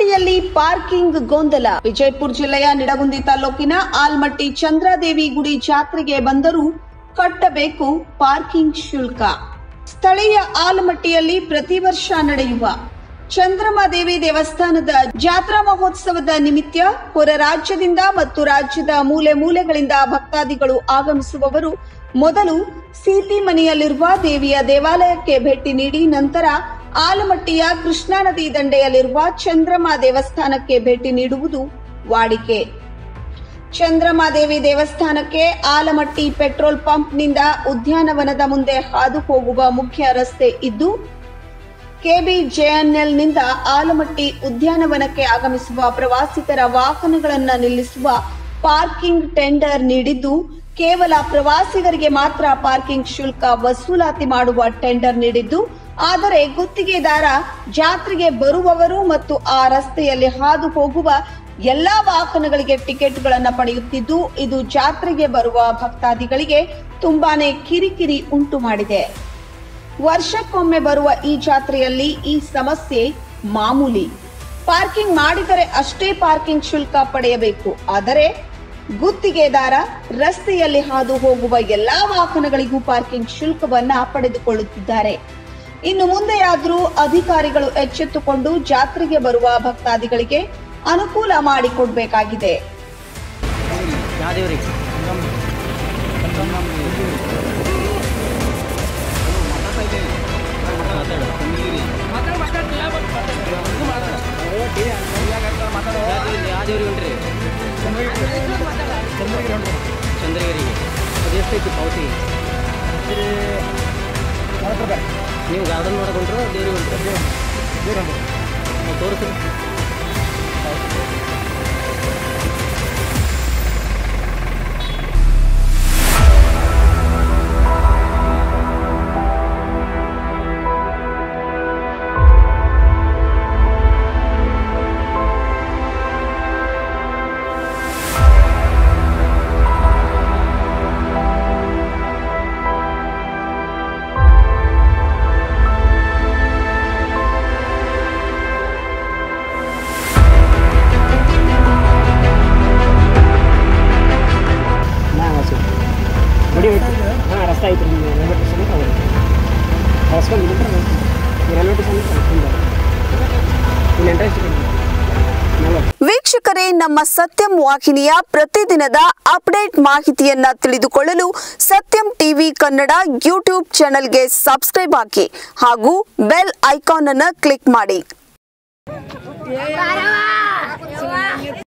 ಆಲ್ಮಟ್ಟಿಯಲ್ಲಿ parking ಗೊಂದಲ. ವಿಜಯಪುರ ಜಿಲ್ಲೆಯ ನಿಡಗುಂದಿ ತಾಲೂಕಿನ ಆಲ್ಮಟ್ಟಿ ಚಂದ್ರಾದೇವಿ ಗುಡಿ ಜಾತ್ರೆಗೆ ಬಂದರೂ ಕಟ್ಟಬೇಕು ಪಾರ್ಕಿಂಗ್ ಶುಲ್ಕ. ಸ್ಥಳೀಯ ಆಲ್ಮಟ್ಟಿಯಲ್ಲಿ ಪ್ರತಿ ವರ್ಷ ನಡೆಯುವ ಚಂದ್ರಮಾದೇವಿ ದೇವಸ್ಥಾನದ ಜಾತ್ರಾ ಮಹೋತ್ಸವದ ನಿಮಿತ್ತ ಹೊರ ರಾಜ್ಯದಿಂದ ಮತ್ತು ರಾಜ್ಯದ ಮೂಲೆ ಮೂಲೆಗಳಿಂದ ಭಕ್ತಾದಿಗಳು ಆಗಮಿಸುವವರು ಮೊದಲು ಸೀತಿಮನೆಯಲ್ಲಿರುವ ದೇವಿಯ ದೇವಾಲಯಕ್ಕೆ ಭೇಟಿ ನೀಡಿ ನಂತರ ಆಲಮಟ್ಟಿಯ ಕೃಷ್ಣಾ ನದಿ ದಂಡೆಯಲ್ಲಿರುವ ಚಂದ್ರಮಾ ದೇವಸ್ಥಾನಕ್ಕೆ ಭೇಟಿ ನೀಡುವುದು ವಾಡಿಕೆ. ಚಂದ್ರಮಾದೇವಿ ದೇವಸ್ಥಾನಕ್ಕೆ ಆಲಮಟ್ಟಿ ಪೆಟ್ರೋಲ್ ಪಂಪ್ನಿಂದ ಉದ್ಯಾನವನದ ಮುಂದೆ ಹಾದು ಹೋಗುವ ಮುಖ್ಯ ರಸ್ತೆ ಇದ್ದು, ಕೆಬಿಜೆಎನ್ಎಲ್ನಿಂದ ಆಲಮಟ್ಟಿ ಉದ್ಯಾನವನಕ್ಕೆ ಆಗಮಿಸುವ ಪ್ರವಾಸಿಗರ ವಾಹನಗಳನ್ನು ನಿಲ್ಲಿಸುವ ಪಾರ್ಕಿಂಗ್ ಟೆಂಡರ್ ನೀಡಿದ್ದು, ಕೇವಲ ಪ್ರವಾಸಿಗರಿಗೆ ಮಾತ್ರ ಪಾರ್ಕಿಂಗ್ ಶುಲ್ಕ ವಸೂಲಾತಿ ಮಾಡುವ ಟೆಂಡರ್ ನೀಡಿದ್ದು, ಆದರೆ ಗುತ್ತಿಗೆದಾರ ಜಾತ್ರೆಗೆ ಬರುವವರು ಮತ್ತು ಆ ರಸ್ತೆಯಲ್ಲಿ ಹಾದು ಹೋಗುವ ಎಲ್ಲಾ ವಾಹನಗಳಿಗೆ ಟಿಕೆಟ್ಗಳನ್ನು ಪಡೆಯುತ್ತಿದ್ದು, ಇದು ಜಾತ್ರೆಗೆ ಬರುವ ಭಕ್ತಾದಿಗಳಿಗೆ ತುಂಬಾನೇ ಕಿರಿಕಿರಿ ಉಂಟು ಮಾಡಿದೆ. ವರ್ಷಕ್ಕೊಮ್ಮೆ ಬರುವ ಈ ಜಾತ್ರೆಯಲ್ಲಿ ಈ ಸಮಸ್ಯೆ ಮಾಮೂಲಿ. ಪಾರ್ಕಿಂಗ್ ಮಾಡಿದರೆ ಅಷ್ಟೇ ಪಾರ್ಕಿಂಗ್ ಶುಲ್ಕ ಪಡೆಯಬೇಕು. ಆದರೆ ಗುತ್ತಿಗೆದಾರ ರಸ್ತೆಯಲ್ಲಿ ಹಾದು ಹೋಗುವ ಎಲ್ಲಾ ವಾಹನಗಳಿಗೂ ಪಾರ್ಕಿಂಗ್ ಶುಲ್ಕವನ್ನ ಪಡೆದುಕೊಳ್ಳುತ್ತಿದ್ದಾರೆ. ಇನ್ನು ಮುಂದೆಯಾದರೂ ಅಧಿಕಾರಿಗಳು ಎಚ್ಚೆತ್ತುಕೊಂಡು ಜಾತ್ರೆಗೆ ಬರುವ ಭಕ್ತಾದಿಗಳಿಗೆ ಅನುಕೂಲ ಮಾಡಿಕೊಡಬೇಕಾಗಿದೆ. ಚಂದ್ರಗಿರಿಗೆ ಅದೆಷ್ಟೈತಿ ಪಾವತಿ? ನೀವು ಗಾರ್ಡನ್ ನೋಡಕ್ಕೆ ಹೊಂಟ್ರು ದೇವ್ರಿಗೆ ಹೊಂಟ್ರು ತೋರಿಸ್ರಿ. ರಸ್ತೆ ಐತ್ರಿ ರೈಲ್ವೆ ಸ್ಟೇಷನ್ ರೈಲ್ವೆ ಸ್ಟೇಷನ್. ವೀಕ್ಷಕರೇ, ನಮ್ಮ ಸತ್ಯಂ ವಾಹಿನಿಯ ಪ್ರತಿದಿನದ ಅಪ್ಡೇಟ್ ಮಾಹಿತಿಯನ್ನ ತಿಳಿದುಕೊಳ್ಳಲು ಸತ್ಯಂ ಟಿವಿ ಕನ್ನಡ ಯೂಟ್ಯೂಬ್ ಚಾನೆಲ್ಗೆ ಸಬ್ಸ್ಕ್ರೈಬ್ ಹಾಕಿ ಹಾಗೂ ಬೆಲ್ ಐಕಾನ್ ಅನ್ನು ಕ್ಲಿಕ್ ಮಾಡಿ.